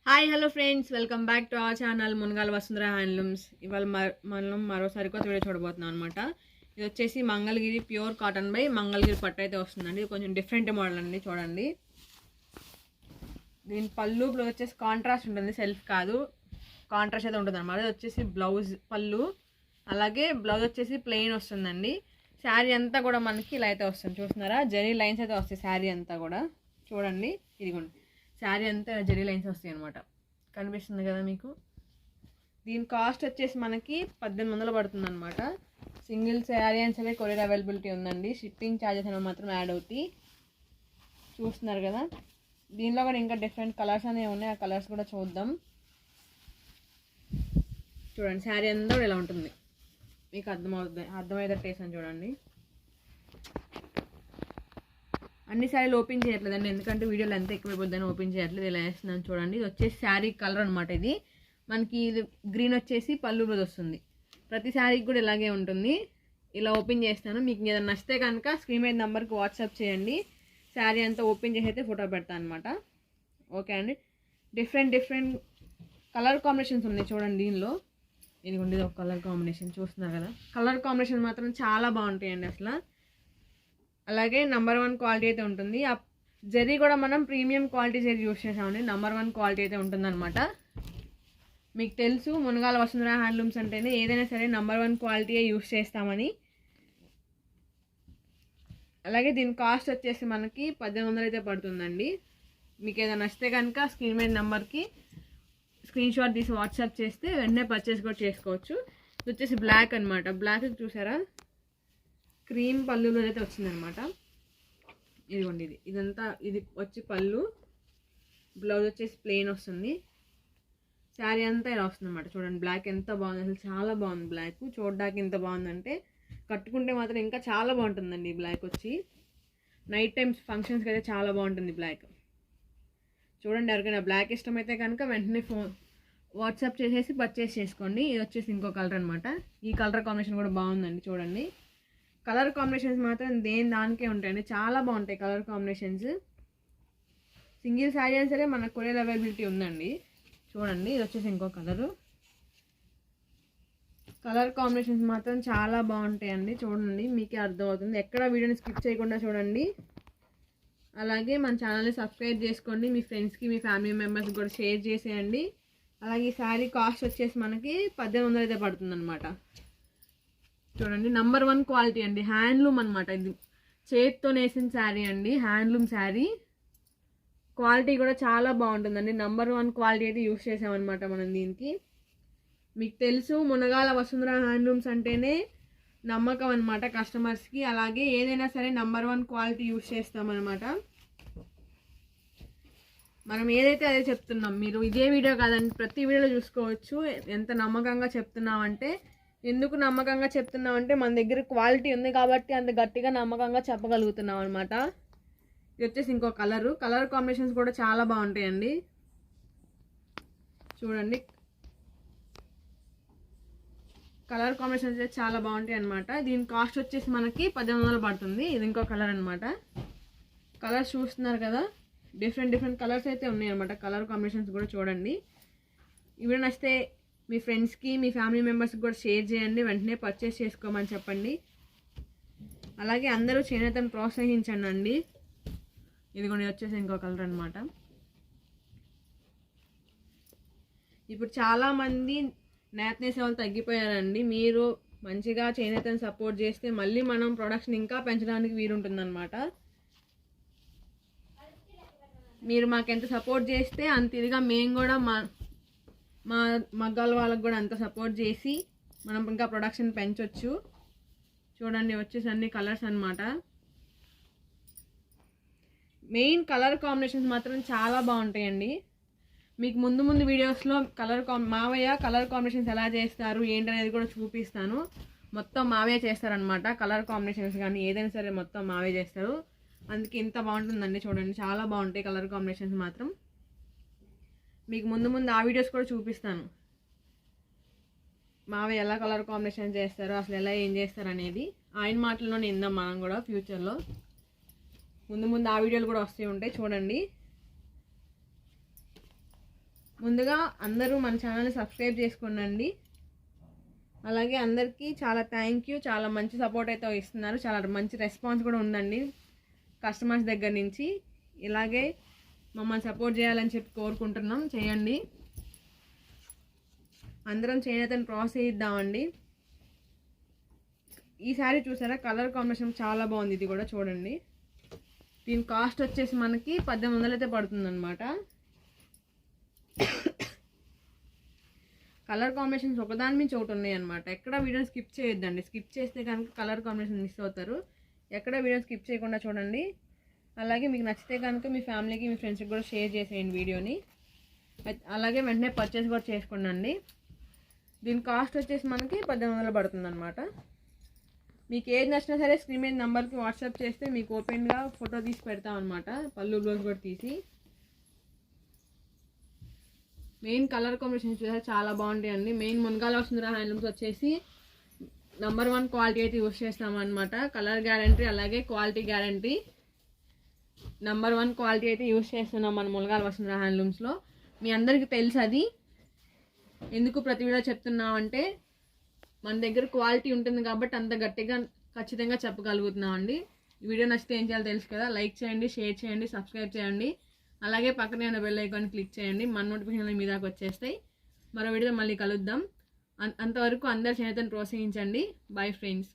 Hi hello friends, welcome back to our channel Munagala Vasundhara handlooms. ఇవాళ మనం మరోసారి కొత్త వీడియో చూడబోతున్నాం అనమాట. ఇది వచ్చేసి Mangalagiri pure cotton by Mangalagiri పట్టు అయితే వస్తుందండి. ఇది కొంచెం డిఫరెంట్ మోడల్ అండి. చూడండి, దీని పళ్ళు బ్లౌజ్ వచ్చేసి కాంట్రాస్ట్ ఉంటుంది, సెల్ఫ్ కాదు, కాంట్రాస్ట్ అయితే ఉంటుంది అనమాట. ఇది వచ్చేసి బ్లౌజ్ పళ్ళు, అలాగే బ్లౌజ్ వచ్చేసి ప్లెయిన్ వస్తుందండి. శారీ అంతా కూడా మనకి ఇలా అయితే వస్తుంది. చూస్తున్నారా, జరీ లైన్స్ అయితే వస్తాయి శారీ అంతా కూడా. చూడండి, ఇదిగోండి శారీ అంతా జరీ లైన్స్ వస్తాయి అనమాట. కనిపిస్తుంది కదా మీకు. దీని కాస్ట్ వచ్చేసి మనకి 1800 పడుతుంది అనమాట. సింగిల్ శారీ అండ్ సరే కొరియర్ అవైలబిలిటీ ఉందండి. షిప్పింగ్ ఛార్జెస్ అనేవి మాత్రం యాడ్ అవుతాయి. చూస్తున్నారు కదా, దీనిలో కూడా ఇంకా డిఫరెంట్ కలర్స్ అనేవి ఉన్నాయి. ఆ కలర్స్ కూడా చూద్దాం. చూడండి, శారీ అంతా కూడా ఇలా ఉంటుంది. మీకు అర్థమయ్యేటట్టు వేసాను చూడండి. అన్ని శారీలు ఓపెన్ చేయట్లేదండి, ఎందుకంటే వీడియోలో ఎంత ఎక్కువైపోద్దని ఓపెన్ చేయట్లేదు. ఇలా వేస్తున్నాను చూడండి. ఇది వచ్చేసి శారీ కలర్ అనమాట. ఇది మనకి ఇది గ్రీన్ వచ్చేసి పళ్ళు బ్లౌజ్ వస్తుంది. ప్రతి శారీకి కూడా ఇలాగే ఉంటుంది. ఇలా ఓపెన్ చేస్తాను. మీకు ఏదైనా నచ్చితే కనుక స్క్రీన్ మీద నెంబర్కి వాట్సాప్ చేయండి. శారీ అంతా ఓపెన్ చేసి అయితే ఫోటో పెడతాను అనమాట. ఓకే అండి. డిఫరెంట్ కలర్ కాంబినేషన్స్ ఉన్నాయి చూడండి దీనిలో. ఇదిగోండి, ఇది ఒక కలర్ కాంబినేషన్ చూస్తున్నారు కదా. కలర్ కాంబినేషన్ మాత్రం చాలా బాగుంటాయండి అసలు. అలాగే నంబర్ 1 క్వాలిటీ అయితే ఉంటుంది. ఆ జరీ కూడా మనం ప్రీమియం క్వాలిటీ జరీ యూస్ చేసామండి. నంబర్ 1 క్వాలిటీ అయితే ఉంటుందన్నమాట. మీకు తెలుసు, మునగాల వసుంధర హ్యాండ్లూమ్స్ అంటేనే ఏదైనా సరే నంబర్ 1 క్వాలిటీయే యూస్ చేస్తామని. అలాగే దీని కాస్ట్ వచ్చేసి మనకి 1800 అయితే పడుతుందండి. మీకు ఏదైనా నచ్చితే కనుక స్క్రీన్ మీద నెంబర్కి స్క్రీన్ షాట్ తీసి వాట్సాప్ చేస్తే వెంటనే పర్చేస్ కూడా చేసుకోవచ్చు. ఇది వచ్చేసి బ్లాక్ అనమాట. బ్లాక్ చూసారా, క్రీమ్ పళ్ళులో అయితే వచ్చిందనమాట. ఇదిగోండి, ఇదంతా ఇది వచ్చి పళ్ళు, బ్లౌజ్ వచ్చేసి ప్లెయిన్ వస్తుంది. శారీ అంతా ఇలా వస్తుంది అనమాట. చూడండి, బ్లాక్ ఎంత బాగుంది, అసలు చాలా బాగుంది. బ్లాక్ చూడడానికి ఎంత బాగుందంటే కట్టుకుంటే మాత్రం ఇంకా చాలా బాగుంటుందండి. ఈ బ్లాక్ వచ్చి నైట్ టైమ్స్ ఫంక్షన్స్కి అయితే చాలా బాగుంటుంది బ్లాక్. చూడండి, ఎవరికైనా బ్లాక్ ఇష్టమైతే కనుక వెంటనే వాట్సాప్ చేసేసి పర్చేస్ చేసుకోండి. ఇది వచ్చేసి ఇంకో కలర్ అనమాట. ఈ కలర్ కాంబినేషన్ కూడా బాగుందండి. చూడండి, కలర్ కాంబినేషన్స్ మాత్రం దానికే ఉంటాయండి. చాలా బాగుంటాయి కలర్ కాంబినేషన్స్. సింగిల్ శారీ అయినా సరే మనకు కొరియర్ అవైలబిలిటీ ఉందండి. చూడండి, ఇది వచ్చేసి ఇంకో కలర్ కాంబినేషన్స్ మాత్రం చాలా బాగుంటాయండి. చూడండి, మీకే అర్థమవుతుంది. ఎక్కడ వీడియోని స్కిప్ చేయకుండా చూడండి. అలాగే మన ఛానల్ని సబ్స్క్రైబ్ చేసుకోండి. మీ ఫ్రెండ్స్కి, మీ ఫ్యామిలీ మెంబర్స్కి కూడా షేర్ చేసేయండి. అలాగే ఈ శారీ కాస్ట్ వచ్చేసి మనకి 1800 అయితే పడుతుంది అనమాట. చూడండి, నంబర్ 1 క్వాలిటీ అండి. హ్యాండ్లూమ్ అనమాట. ఇది చేతితో నేసిన శారీ అండి, హ్యాండ్లూమ్ శారీ. క్వాలిటీ కూడా చాలా బాగుంటుందండి. నంబర్ 1 క్వాలిటీ అయితే యూస్ చేసామన్నమాట మనం దీనికి. మీకు తెలుసు, మునగాల వసుంధర హ్యాండ్లూమ్స్ అంటేనే నమ్మకం అనమాట కస్టమర్స్కి. అలాగే ఏదైనా సరే నంబర్ 1 క్వాలిటీ యూస్ చేస్తామన్నమాట. మనం ఏదైతే అదే చెప్తున్నాం. మీరు ఇదే వీడియో కాదండి, ప్రతి వీడియోలో చూసుకోవచ్చు ఎంత నమ్మకంగా చెప్తున్నామంటే. ఎందుకు నమ్మకంగా చెప్తున్నామంటే మన దగ్గర క్వాలిటీ ఉంది కాబట్టి అంత గట్టిగా నమ్మకంగా చెప్పగలుగుతున్నాం అనమాట. ఇది వచ్చేసి ఇంకో కలర్ కాంబినేషన్స్ కూడా చాలా బాగుంటాయండి. చూడండి, కలర్ కాంబినేషన్స్ అయితే చాలా బాగుంటాయి అనమాట. దీని కాస్ట్ వచ్చేసి మనకి 1800 పడుతుంది. ఇది ఇంకో కలర్ అనమాట. కలర్స్ చూస్తున్నారు కదా, డిఫరెంట్ కలర్స్ అయితే ఉన్నాయి అనమాట. కలర్ కాంబినేషన్స్ కూడా చూడండి. ఇవి నచ్చితే మీ ఫ్రెండ్స్కి, మీ ఫ్యామిలీ మెంబర్స్కి కూడా షేర్ చేయండి. వెంటనే పర్చేస్ చేసుకోమని చెప్పండి. అలాగే అందరూ చేనేతను ప్రోత్సహించండి అండి. ఇదిగోండి, వచ్చేసి ఇంకో కలర్ అనమాట. ఇప్పుడు చాలామంది నేత నేసే వాళ్ళు తగ్గిపోయారండి. మీరు మంచిగా చేనేతను సపోర్ట్ చేస్తే మళ్ళీ మనం ప్రొడక్షన్ ఇంకా పెంచడానికి వీలుంటుందన్నమాట. మీరు మాకు ఎంత సపోర్ట్ చేస్తే అంత ఇదిగా మేము కూడా మా మగ్గాల వాళ్ళకి కూడా అంత సపోర్ట్ చేసి మనం ఇంకా ప్రొడక్షన్ పెంచవచ్చు. చూడండి, వచ్చేసి అన్ని కలర్స్ అనమాట. మెయిన్ కలర్ కాంబినేషన్స్ మాత్రం చాలా బాగుంటాయండి. మీకు ముందు వీడియోస్లో మావయ్య కలర్ కాంబినేషన్స్ ఎలా చేస్తారు ఏంటనేది కూడా చూపిస్తాను. మొత్తం మావయ్య చేస్తారనమాట. కలర్ కాంబినేషన్స్ కానీ ఏదైనా సరే మొత్తం మావయ్య చేస్తారు. అందుకే ఇంత బాగుంటుందండి. చూడండి, చాలా బాగుంటాయి కలర్ కాంబినేషన్స్ మాత్రం. మీకు ముందు ఆ వీడియోస్ కూడా చూపిస్తాను. మావయ్య ఎలా కలర్ కాంబినేషన్ చేస్తారో, అసలు ఎలా ఏం చేస్తారు అనేది ఆయన మాటల్లోనే విందాం మనం కూడా ఫ్యూచర్లో. ముందు ఆ వీడియోలు కూడా వస్తూ ఉంటాయి చూడండి. ముందుగా అందరూ మన ఛానల్ని సబ్స్క్రైబ్ చేసుకోండి. అలాగే అందరికీ చాలా థ్యాంక్ యూ. చాలా మంచి సపోర్ట్ అయితే ఇస్తున్నారు. చాలా మంచి రెస్పాన్స్ కూడా ఉందండి కస్టమర్స్ దగ్గర నుంచి. ఇలాగే మమ్మల్ని సపోర్ట్ చేయాలని చెప్పి కోరుకుంటున్నాం. చేయండి, అందరం చేనేతను ప్రోత్సహిద్దామండి. ఈ శారీ చూసారా, కలర్ కాంబినేషన్ చాలా బాగుంది. ఇది కూడా చూడండి. దీని కాస్ట్ వచ్చేసి మనకి 1800 అయితే పడుతుందన్నమాట. కలర్ కాంబినేషన్స్ ఒకదాని నుంచి ఒకటి ఉన్నాయి అనమాట. ఎక్కడ వీడియోని స్కిప్ చేయొద్దండి. స్కిప్ చేస్తే కనుక కలర్ కాంబినేషన్ మిస్ అవుతారు. ఎక్కడ వీడియోని స్కిప్ చేయకుండా చూడండి. అలాగే మీకు నచ్చితే కనుక మీ ఫ్యామిలీకి మీ ఫ్రెండ్స్కి కూడా షేర్ చేసేయండి వీడియోని. అలాగే వెంటనే పర్చేస్ కూడా చేసుకోండి. దీని కాస్ట్ వచ్చేసి మనకి 1800 పడుతుంది అనమాట. మీకు ఏది నచ్చినా సరే స్క్రీన్ మీద నెంబర్కి వాట్సాప్ చేస్తే మీకు ఓపెన్గా ఫోటో తీసి పెడతాం అనమాట. పళ్ళు బ్లౌజ్ కూడా తీసి. మెయిన్ కలర్ కాంబినేషన్ చూసారు, చాలా బాగుంటాయండి. మెయిన్ మునగాల వసుంధర హ్యాండ్లూమ్స్ వచ్చేసి నెంబర్ 1 క్వాలిటీ అయితే యూస్ చేస్తామన్నమాట. కలర్ గ్యారంటీ అలాగే క్వాలిటీ గ్యారంటీ నెంబర్ 1 క్వాలిటీ అయితే యూస్ చేస్తున్నాం మన మునగాల వసుంధర హ్యాండ్లూమ్స్లో. మీ అందరికీ తెలుసు అది. ఎందుకు ప్రతి వీడియో చెప్తున్నామంటే మన దగ్గర క్వాలిటీ ఉంటుంది కాబట్టి అంత గట్టిగా ఖచ్చితంగా చెప్పగలుగుతున్నామండి. వీడియో నచ్చితే ఏం చేయాలో తెలుసు కదా. లైక్ చేయండి, షేర్ చేయండి, సబ్స్క్రైబ్ చేయండి. అలాగే పక్కనే ఉన్న బెల్ ఐకాన్ క్లిక్ చేయండి. మన నోటిఫికేషన్లు మీ దాకా వచ్చేస్తాయి. మరో వీడియో మళ్ళీ కలుద్దాం. అంతవరకు అందరు చేనేతను ప్రోత్సహించండి. Bye friends.